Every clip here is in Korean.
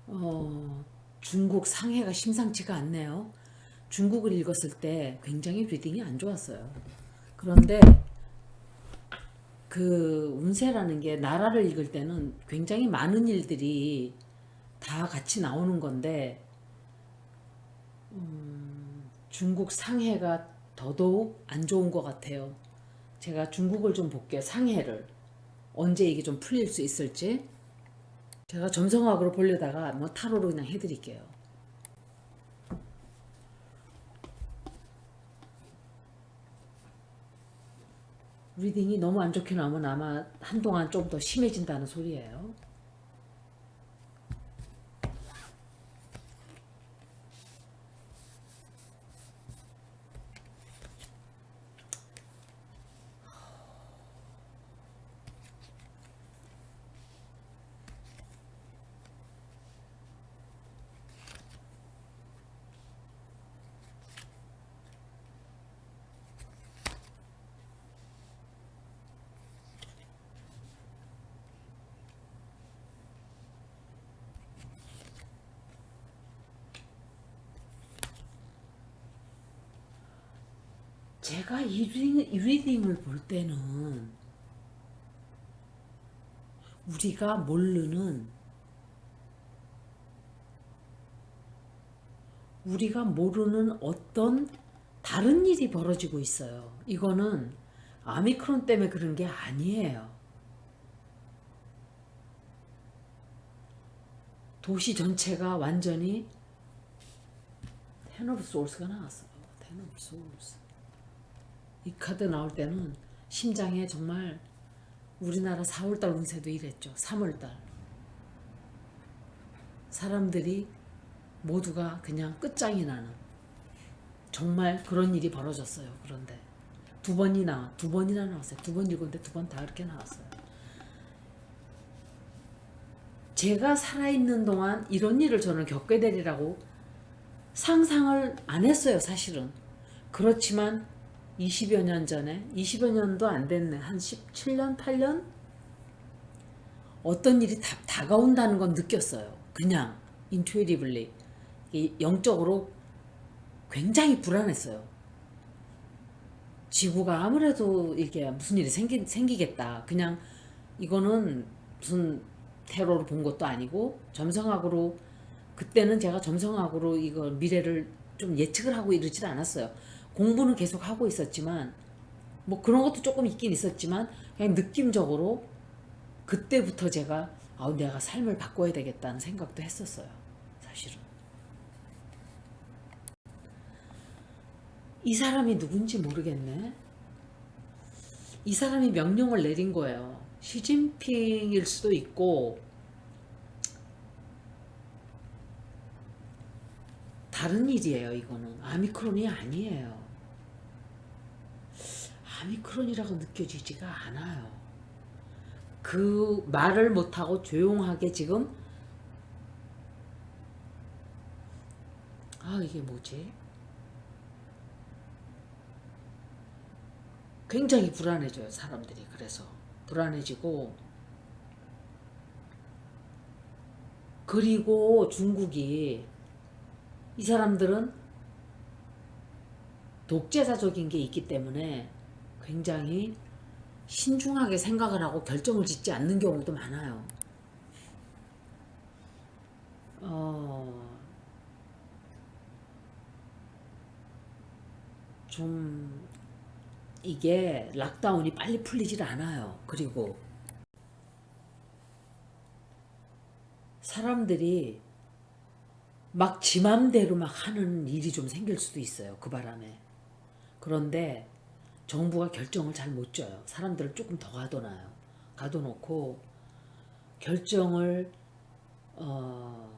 어, 중국 상해가 심상치가 않네요. 중국을 읽었을 때 굉장히 리딩이 안 좋았어요. 그런데 그 운세라는 게 나라를 읽을 때는 굉장히 많은 일들이 다 같이 나오는 건데 중국 상해가 더더욱 안 좋은 것 같아요. 제가 중국을 좀 볼게요. 상해를. 언제 이게 좀 풀릴 수 있을지. 제가 점성학으로 보려다가 뭐 타로로 그냥 해드릴게요. 리딩이 너무 안 좋게 나오면 아마 한동안 좀 더 심해진다는 소리예요. 제가 이 리딩을 볼 때는 우리가 모르는 어떤 다른 일이 벌어지고 있어요. 이거는 아미크론 때문에 그런 게 아니에요. 도시 전체가 완전히 텐 오브 소울스가 나왔어요. 텐 오브 소울스. 이 카드 나올 때는 심장에 정말 우리나라 4월달 운세도 이랬죠. 3월달. 사람들이 모두가 그냥 끝장이 나는 정말 그런 일이 벌어졌어요. 그런데 두 번이나 나왔어요. 두 번 읽었는데 두 번 다 이렇게 나왔어요. 제가 살아있는 동안 이런 일을 저는 겪게 되리라고 상상을 안 했어요, 사실은. 그렇지만 20여 년 전에, 20여 년도 안 됐네. 한 17년, 8년? 어떤 일이 다가온다는 건 느꼈어요. 그냥, intuitively. 영적으로 굉장히 불안했어요. 지구가 아무래도 이게 무슨 일이 생기겠다. 그냥 이거는 무슨 테러를 본 것도 아니고 점성학으로 그때는 제가 점성학으로 이거 미래를 좀 예측을 하고 이러질 않았어요. 공부는 계속 하고 있었지만 뭐 그런 것도 조금 있긴 있었지만 그냥 느낌적으로 그때부터 제가 내가 삶을 바꿔야 되겠다는 생각도 했었어요. 사실은. 이 사람이 누군지 모르겠네. 이 사람이 명령을 내린 거예요. 시진핑일 수도 있고 다른 일이에요. 이거는 아미크론이 아니에요. 아미크론이라고 느껴지지가 않아요. 그 말을 못하고 조용하게 지금 이게 뭐지? 굉장히 불안해져요. 사람들이. 그래서 불안해지고 그리고 중국이 이 사람들은 독재자적인 게 있기 때문에 굉장히 신중하게 생각을 하고 결정을 짓지 않는 경우도 많아요. 좀 이게 락다운이 빨리 풀리질 않아요. 그리고 사람들이 막 지 맘대로 막 하는 일이 좀 생길 수도 있어요. 그 바람에. 그런데 정부가 결정을 잘 못 져요. 사람들을 조금 더 가둬놔요. 가둬놓고 결정을 어,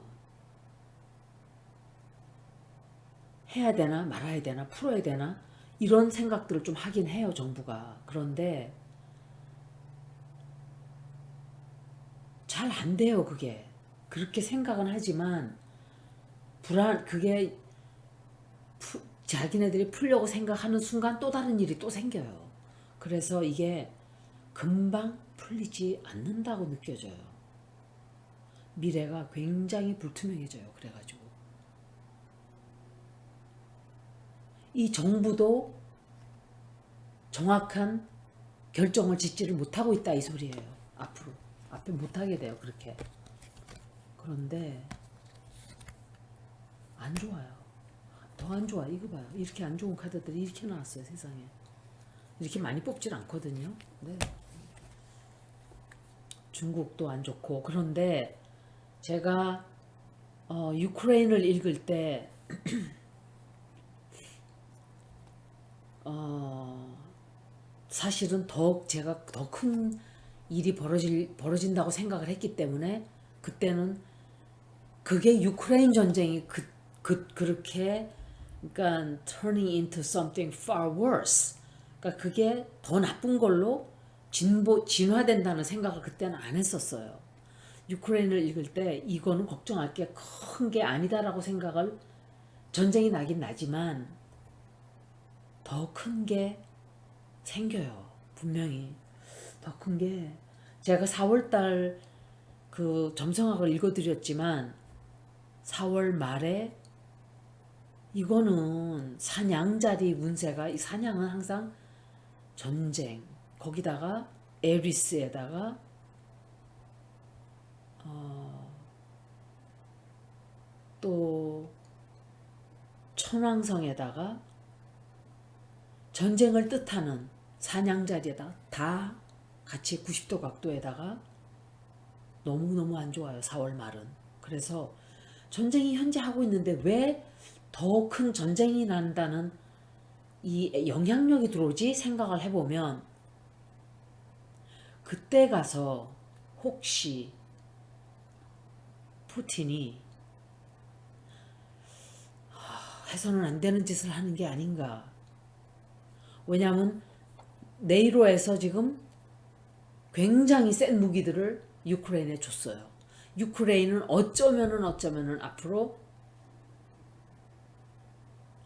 해야 되나 말아야 되나 풀어야 되나 이런 생각들을 좀 하긴 해요. 정부가. 그런데 잘 안 돼요. 그게. 그렇게 생각은 하지만 그게 자기네들이 풀려고 생각하는 순간 또 다른 일이 또 생겨요. 그래서 이게 금방 풀리지 않는다고 느껴져요. 미래가 굉장히 불투명해져요. 그래가지고 이 정부도 정확한 결정을 짓지를 못하고 있다 이 소리예요. 앞에 못하게 돼요. 그렇게. 그런데 안 좋아요. 더 안 좋아. 이거 봐요. 이렇게 안 좋은 카드들이 이렇게 나왔어요. 세상에. 이렇게 많이 뽑질 않거든요. 네. 중국도 안 좋고. 그런데 제가 유크레인을 읽을 때 사실은 제가 더 큰 일이 벌어진다고 생각을 했기 때문에 그때는 그게 유크레인 전쟁이 그렇게 그러니까 turning into something far worse. 그러니까 그게 더 나쁜 걸로 진화된다는 생각을 그때는 안 했었어요. 유크레인을 읽을 때 이거는 걱정할 게 큰 게 아니다라고 생각을 전쟁이 나긴 나지만 더 큰 게 생겨요. 분명히 더 큰 게 제가 4월달 그 점성학을 읽어드렸지만 4월 말에 이거는 사냥자리 운세가 이 사냥은 항상 전쟁 거기다가 에리스에다가 또 천왕성에다가 전쟁을 뜻하는 사냥자리에다 다 같이 90도 각도에다가 너무너무 안 좋아요. 4월 말은. 그래서 전쟁이 현재 하고 있는데 왜 더 큰 전쟁이 난다는 이 영향력이 들어오지 생각을 해보면 그때 가서 혹시 푸틴이 해서는 안 되는 짓을 하는 게 아닌가. 왜냐하면 네이로에서 지금 굉장히 센 무기들을 유크레인에 줬어요. 유크레인은 어쩌면은 앞으로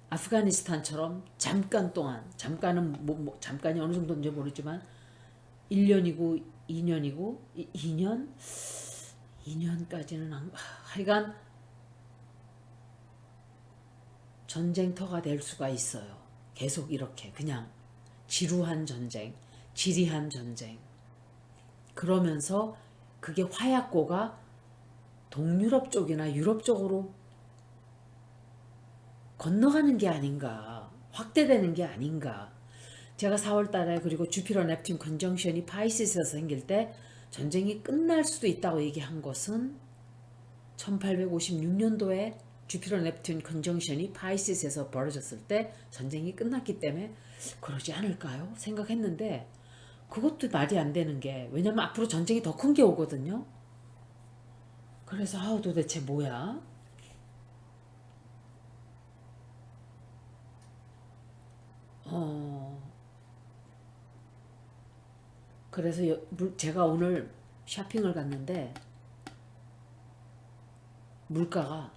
아프가니스탄처럼 잠깐 동안 잠깐은 잠깐이 어느 정도인지 모르지만 1년이고 2년이고 2년까지는 하여간 전쟁터가 될 수가 있어요. 계속 이렇게 그냥 지루한 전쟁, 지리한 전쟁. 그러면서 그게 화약고가 동유럽 쪽이나 유럽 쪽으로 건너가는 게 아닌가, 확대되는 게 아닌가. 제가 4월 달에 그리고 주피터 넵튠 컨정션이 파이시스에서 생길 때 전쟁이 끝날 수도 있다고 얘기한 것은 1856년도에 주피터 넵튠 컨정션이 파이시스에서 벌어졌을 때 전쟁이 끝났기 때문에 그러지 않을까요? 생각했는데 그것도 말이 안 되는 게 왜냐면 앞으로 전쟁이 더 큰 게 오거든요. 그래서 도대체 뭐야? 그래서 제가 오늘 쇼핑을 갔는데 물가가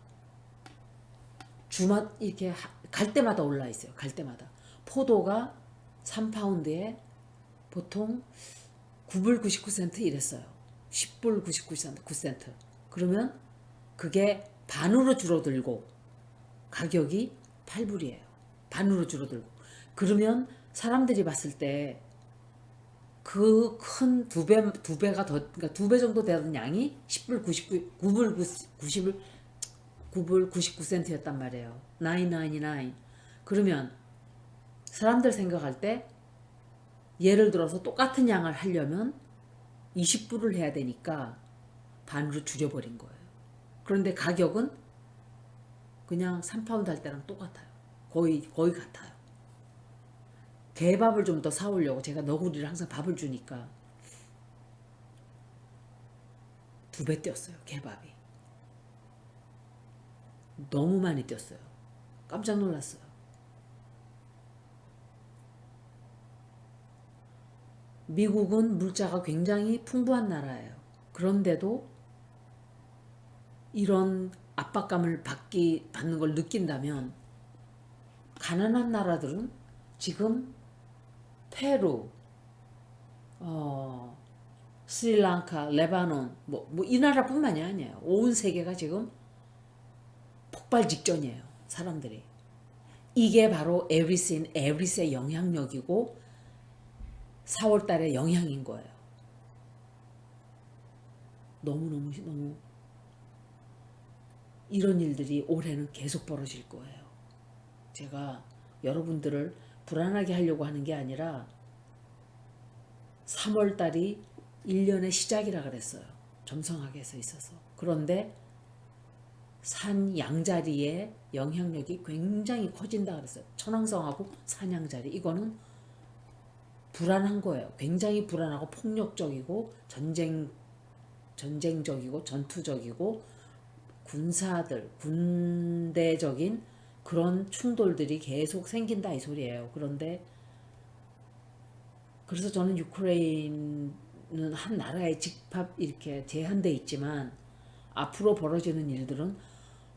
이렇게 갈 때마다 올라 있어요. 갈 때마다. 포도가 3파운드에 보통 9불 99센트 이랬어요. 10불 99센트. 그러면 그게 반으로 줄어들고 가격이 8불이에요. 반으로 줄어들고. 그러면 사람들이 봤을 때 그 큰 두 배가 더, 그러니까 2배 정도 되는 양이 10불 9불 90을 9불 99센트였단 말이에요. 999. 그러면 사람들 생각할 때 예를 들어서 똑같은 양을 하려면 20불을 해야 되니까 반으로 줄여버린 거예요. 그런데 가격은 그냥 3파운드 할 때랑 똑같아요. 거의 같아요. 개밥을 좀 더 사오려고 제가 너구리를 항상 밥을 주니까 2배 뛰었어요. 개밥이. 너무 많이 뛰었어요. 깜짝 놀랐어요. 미국은 물자가 굉장히 풍부한 나라예요. 그런데도 이런 압박감을 받는 걸 느낀다면 가난한 나라들은 지금 페루, 스리랑카, 레바논, 뭐 이 나라뿐만이 아니에요. 온 세계가 지금 폭발 직전이에요. 사람들이. 이게 바로 에브리스인 에브리스의 영향력이고 4월 달의 영향인 거예요. 너무 이런 일들이 올해는 계속 벌어질 거예요. 제가 여러분들을 불안하게 하려고 하는 게 아니라 3월 달이 1년의 시작이라 그랬어요. 점성학에서 있어서. 그런데 산 양자리의 영향력이 굉장히 커진다 그랬어요. 천왕성하고 산양자리. 이거는 불안한 거예요. 굉장히 불안하고 폭력적이고 전쟁적이고 전투적이고 군대적인 그런 충돌들이 계속 생긴다 이 소리예요. 그런데 그래서 저는 유크레인은 한 나라에 집합 이렇게 제한돼 있지만 앞으로 벌어지는 일들은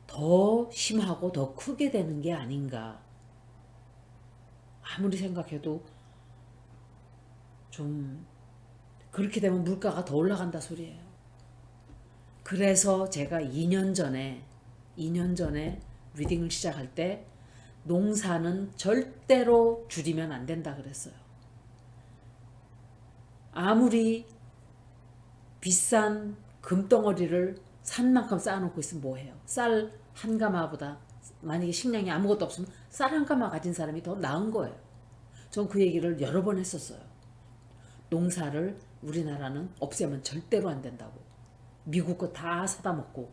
더 심하고 더 크게 되는 게 아닌가. 아무리 생각해도 좀 그렇게 되면 물가가 더 올라간다 소리예요. 그래서 제가 2년 전에 리딩을 시작할 때 농사는 절대로 줄이면 안 된다 그랬어요. 아무리 비싼 금덩어리를 산만큼 쌓아놓고 있으면 뭐해요? 쌀 한 가마보다 만약에 식량이 아무것도 없으면 쌀 한 가마 가진 사람이 더 나은 거예요. 전 그 얘기를 여러 번 했었어요. 농사를 우리나라는 없애면 절대로 안 된다고. 미국 거 다 사다 먹고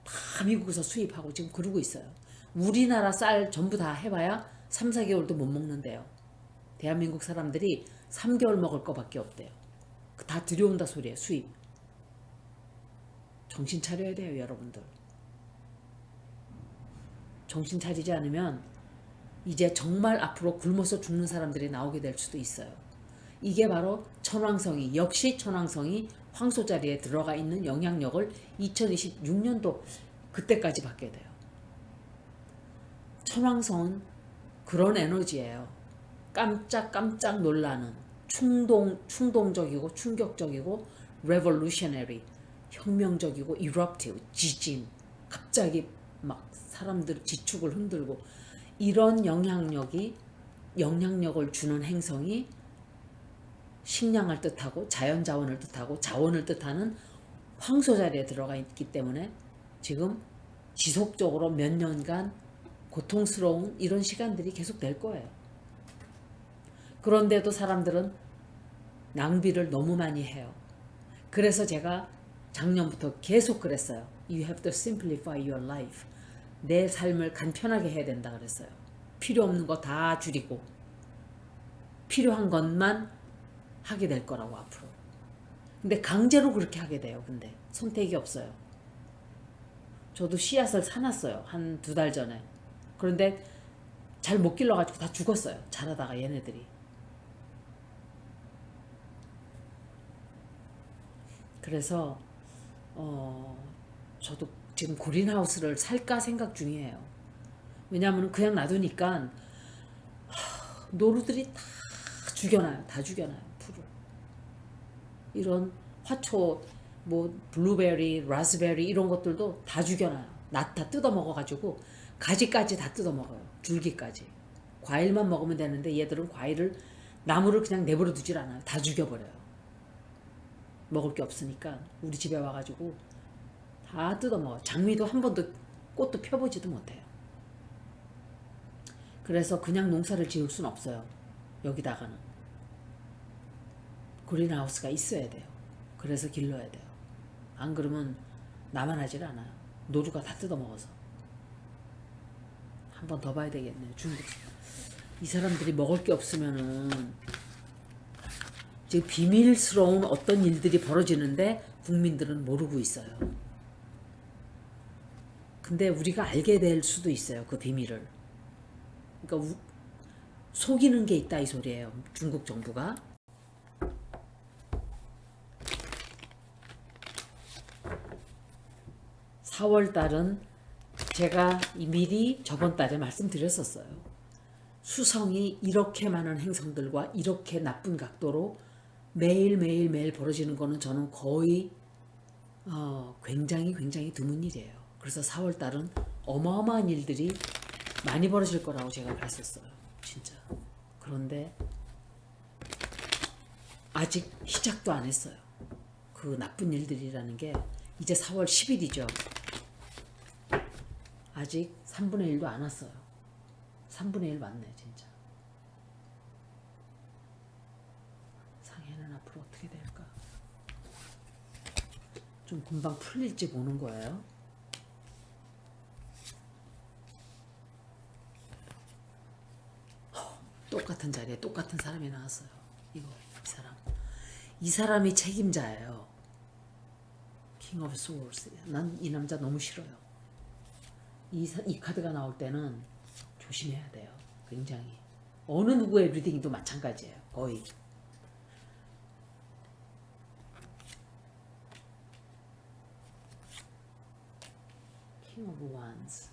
다 미국에서 수입하고 지금 그러고 있어요. 우리나라 쌀 전부 다 해봐야 3, 4개월도 못 먹는데요. 대한민국 사람들이 3개월 먹을 거밖에 없대요. 다 들여온다 소리예요. 수입. 정신 차려야 돼요, 여러분들. 정신 차리지 않으면 이제 정말 앞으로 굶어서 죽는 사람들이 나오게 될 수도 있어요. 이게 바로 천왕성이 역시 천왕성이 황소자리에 들어가 있는 영향력을 2026년도 그때까지 받게 돼요. 천왕성은 그런 에너지예요. 깜짝 놀라는 충동적이고 충격적이고 revolutionary 혁명적이고 eruptive 지진 갑자기 막 사람들 지축을 흔들고 이런 영향력을 주는 행성이 식량을 뜻하고 자연자원을 뜻하고 자원을 뜻하는 황소자리에 들어가 있기 때문에 지금 지속적으로 몇 년간 고통스러운 이런 시간들이 계속 될 거예요. 그런데도 사람들은 낭비를 너무 많이 해요. 그래서 제가 작년부터 계속 그랬어요. You have to simplify your life. 내 삶을 간편하게 해야 된다 그랬어요. 필요 없는 거 다 줄이고 필요한 것만 하게 될 거라고 앞으로. 근데 강제로 그렇게 하게 돼요. 근데 선택이 없어요. 저도 씨앗을 사놨어요. 한 2달 전에. 그런데 잘 못 길러가지고 다 죽었어요. 자라다가 얘네들이. 그래서 저도 지금 그린하우스를 살까 생각 중이에요. 왜냐하면 그냥 놔두니까 노루들이 다 죽여놔요. 풀을. 이런 화초, 뭐 블루베리, 라스베리 이런 것들도 다 죽여놔요. 낫 다 뜯어먹어가지고 가지까지 다 뜯어먹어요. 줄기까지. 과일만 먹으면 되는데 얘들은 나무를 그냥 내버려 두질 않아요. 다 죽여버려요. 먹을 게 없으니까 우리 집에 와가지고 다 뜯어먹어요. 장미도 한 번도 꽃도 펴보지도 못해요. 그래서 그냥 농사를 지을 수는 없어요. 여기다가는. 그린하우스가 있어야 돼요. 그래서 길러야 돼요. 안 그러면 나만 하질 않아요. 노루가 다 뜯어먹어서. 한 번 더 봐야 되겠네요. 중국. 이 사람들이 먹을 게 없으면은 지금 비밀스러운 어떤 일들이 벌어지는데 국민들은 모르고 있어요. 근데 우리가 알게 될 수도 있어요. 그 비밀을. 그러니까 속이는 게 있다 이 소리예요. 중국 정부가. (4월) 달은 제가 미리 저번 달에 말씀드렸었어요. 수성이 이렇게 많은 행성들과 이렇게 나쁜 각도로 매일 벌어지는 거는 저는 거의 굉장히 드문 일이에요. 그래서 4월 달은 어마어마한 일들이 많이 벌어질 거라고 제가 봤었어요. 진짜. 그런데 아직 시작도 안 했어요. 그 나쁜 일들이라는 게 이제 4월 10일이죠. 아직 3분의 1도 안 왔어요. 3분의 1 맞네 진짜. 상해는 앞으로 어떻게 될까? 좀 금방 풀릴지 보는 거예요. 똑같은 자리에 똑같은 사람이 나왔어요. 이 사람. 이 사람이 책임자예요. 킹 오브 소울스. 난 이 남자 너무 싫어요. 이 카드가 나올 때는 조심해야 돼요. 굉장히. 어느 누구의 리딩도 마찬가지예요. 거의. 킹 오브 완스.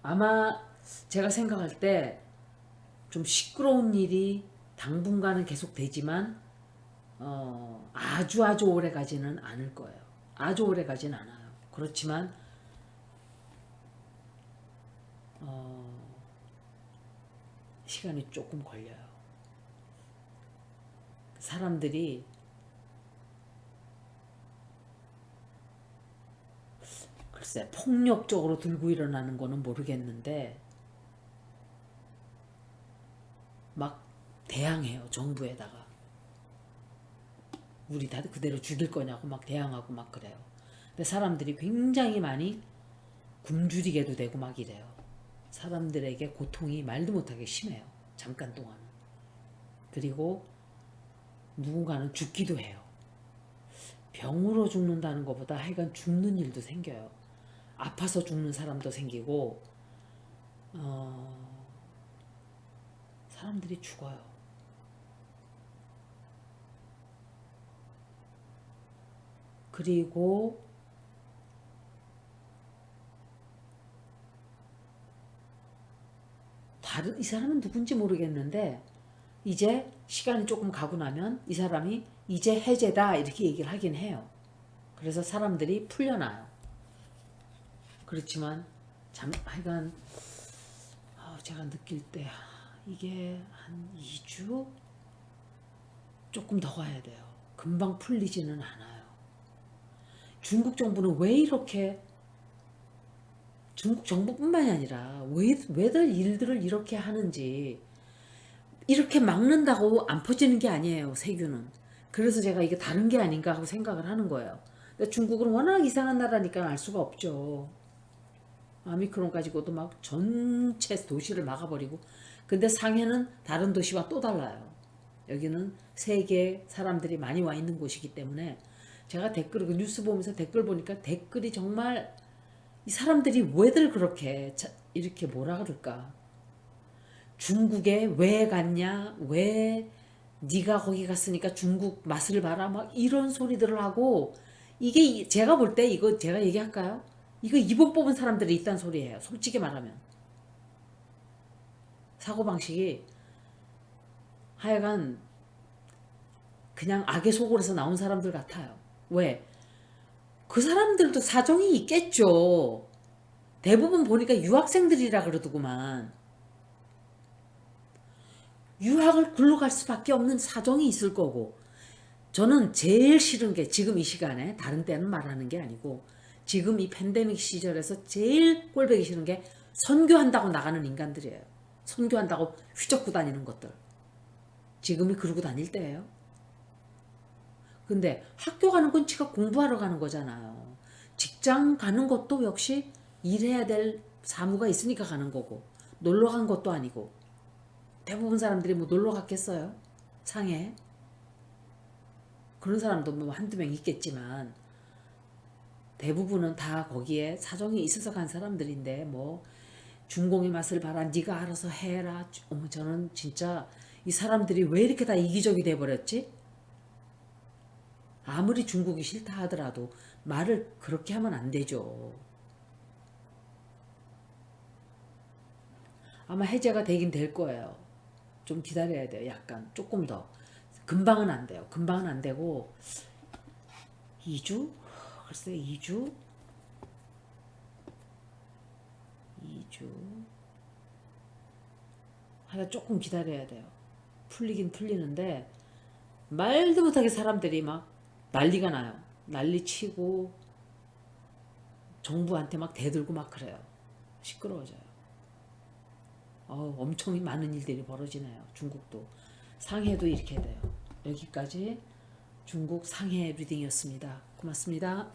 아마 제가 생각할 때 좀 시끄러운 일이 당분간은 계속 되지만 아주 오래 가지는 않을 거예요. 아주 오래 가지는 않아요. 그렇지만 시간이 조금 걸려요. 사람들이 글쎄 폭력적으로 들고 일어나는 거는 모르겠는데 막 대항해요. 정부에다가. 우리 다 그대로 죽일 거냐고 막 대항하고 막 그래요. 근데 사람들이 굉장히 많이 굶주리게도 되고 막 이래요. 사람들에게 고통이 말도 못하게 심해요. 잠깐 동안은. 그리고 누군가는 죽기도 해요. 병으로 죽는다는 것보다 하여간 죽는 일도 생겨요. 아파서 죽는 사람도 생기고 사람들이 죽어요. 그리고 이 사람은 누군지 모르겠는데 이제 시간이 조금 가고 나면 이 사람이 이제 해제다 이렇게 얘기를 하긴 해요. 그래서 사람들이 풀려나요. 그렇지만 하여간 제가 느낄 때 이게 한 2주 조금 더 가야 돼요. 금방 풀리지는 않아요. 중국 정부는 왜 이렇게 중국 정부뿐만이 아니라 왜들 일들을 이렇게 하는지 이렇게 막는다고 안 퍼지는 게 아니에요. 세균은. 그래서 제가 이게 다른 게 아닌가 하고 생각을 하는 거예요. 근데 중국은 워낙 이상한 나라니까 알 수가 없죠. 아미크론 가지고도 막 전체 도시를 막아버리고 근데 상해는 다른 도시와 또 달라요. 여기는 세계 사람들이 많이 와 있는 곳이기 때문에 제가 뉴스 보면서 댓글 보니까 댓글이 정말 이 사람들이 왜들 그렇게 이렇게 뭐라 그럴까 중국에 왜 갔냐 왜 네가 거기 갔으니까 중국 맛을 봐라 막 이런 소리들을 하고 이게 제가 볼 때 이거 제가 얘기할까요? 이거 이번 뽑은 사람들이 있단 소리예요. 솔직히 말하면 사고방식이 하여간 그냥 악의 속으로서 나온 사람들 같아요. 왜? 그 사람들도 사정이 있겠죠. 대부분 보니까 유학생들이라 그러더구만. 유학을 글로 갈 수밖에 없는 사정이 있을 거고 저는 제일 싫은 게 지금 이 시간에 다른 때는 말하는 게 아니고 지금 이 팬데믹 시절에서 제일 꼴보기 싫은 게 선교한다고 나가는 인간들이에요. 선교한다고 휘젓고 다니는 것들. 지금이 그러고 다닐 때예요. 근데 학교 가는 건 지가 공부하러 가는 거잖아요. 직장 가는 것도 역시 일해야 될 사무가 있으니까 가는 거고 놀러 간 것도 아니고 대부분 사람들이 뭐 놀러 갔겠어요? 상해? 그런 사람도 뭐 한두 명 있겠지만 대부분은 다 거기에 사정이 있어서 간 사람들인데 뭐 중공의 맛을 봐라 네가 알아서 해라. 저는 진짜 이 사람들이 왜 이렇게 다 이기적이 돼버렸지? 아무리 중국이 싫다 하더라도 말을 그렇게 하면 안 되죠. 아마 해제가 되긴 될 거예요. 좀 기다려야 돼요. 약간 조금 더. 금방은 안 돼요. 금방은 안 되고 2주? 글쎄 2주? 2주 하여 조금 기다려야 돼요. 풀리긴 풀리는데 말도 못하게 사람들이 막 난리가 나요. 난리 치고 정부한테 막 대들고 막 그래요. 시끄러워져요. 엄청 많은 일들이 벌어지네요. 중국도. 상해도 이렇게 돼요. 여기까지 중국 상해 리딩이었습니다. 고맙습니다.